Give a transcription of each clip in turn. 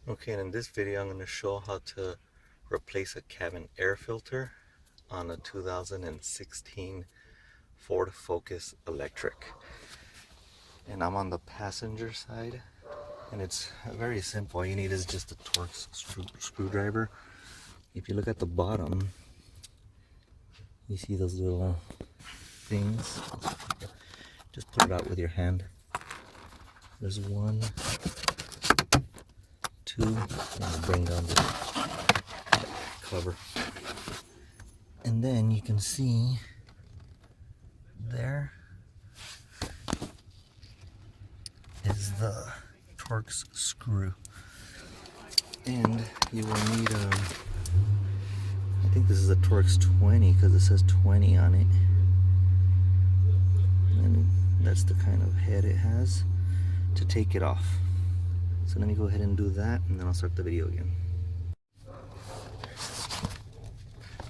Okay, and in this video I'm going to show how to replace a cabin air filter on a 2016 Ford Focus Electric. And I'm on the passenger side, and it's very simple. All you need is just a Torx screwdriver. If you look at the bottom, you see those little things. Just put it out with your hand. There's one, two, and bring down the cover. And then you can see there is the Torx screw. And you will need I think this is a Torx 20 because it says 20 on it. And that's the kind of head it has to take it off. So let me go ahead and do that, and then I'll start the video again.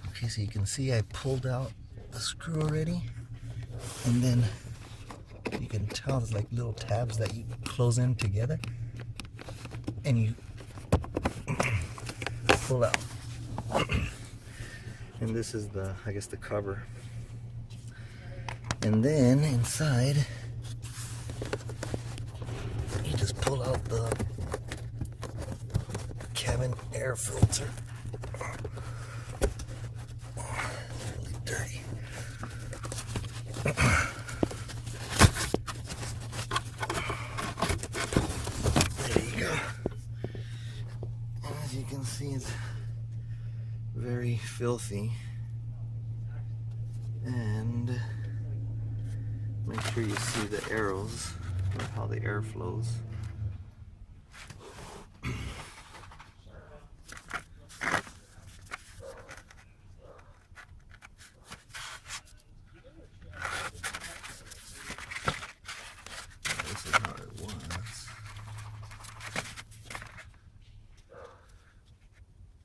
Okay, so you can see I pulled out the screw already, and then you can tell there's like little tabs that you close in together, and you pull out. And this is the, I guess, the cover. And then inside, you just pull out the cabin air filter. It's really dirty. There you go. As you can see, it's very filthy. And make sure you see the arrows of how the air flows. This is how it was.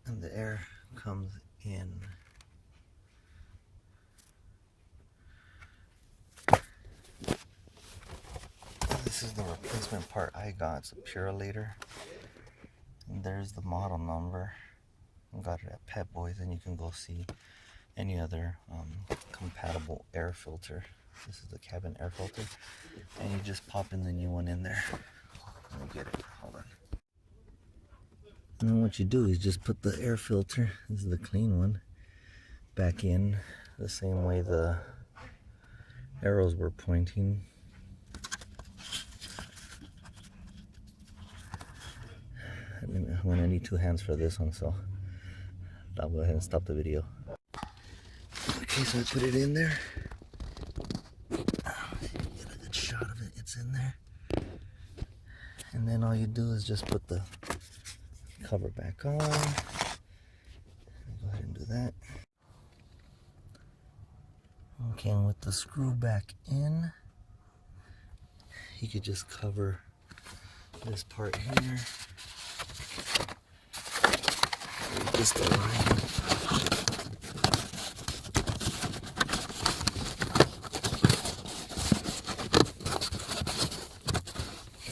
And the air comes in. This is the replacement part I got. It's a Purolator. And there's the model number. I got it at Pet Boys, and you can go see any other compatible air filter. This is the cabin air filter. And you just pop in the new one in there. Let me get it. Hold on. And then what you do is just put the air filter, this is the clean one, back in the same way the arrows were pointing. I'm gonna need two hands for this one, so I'll go ahead and stop the video. Okay, so I put it in there. Get a good shot of it. It's in there. And then all you do is just put the cover back on. Go ahead and do that. Okay, and with the screw back in, you could just cover this part here. Just align.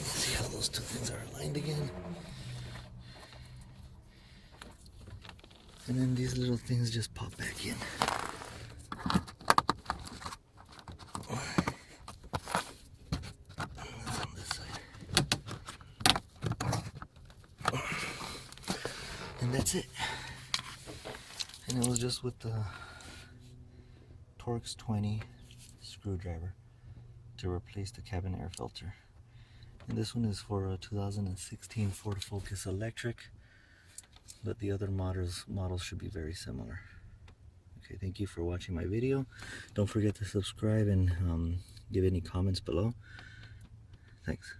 See how those two things are aligned again? And then these little things just pop back in. That's on this side. And that's it. And it was just with the Torx 20 screwdriver to replace the cabin air filter. And this one is for a 2016 Ford Focus Electric, but the other models should be very similar. Okay, thank you for watching my video. Don't forget to subscribe and give any comments below. Thanks.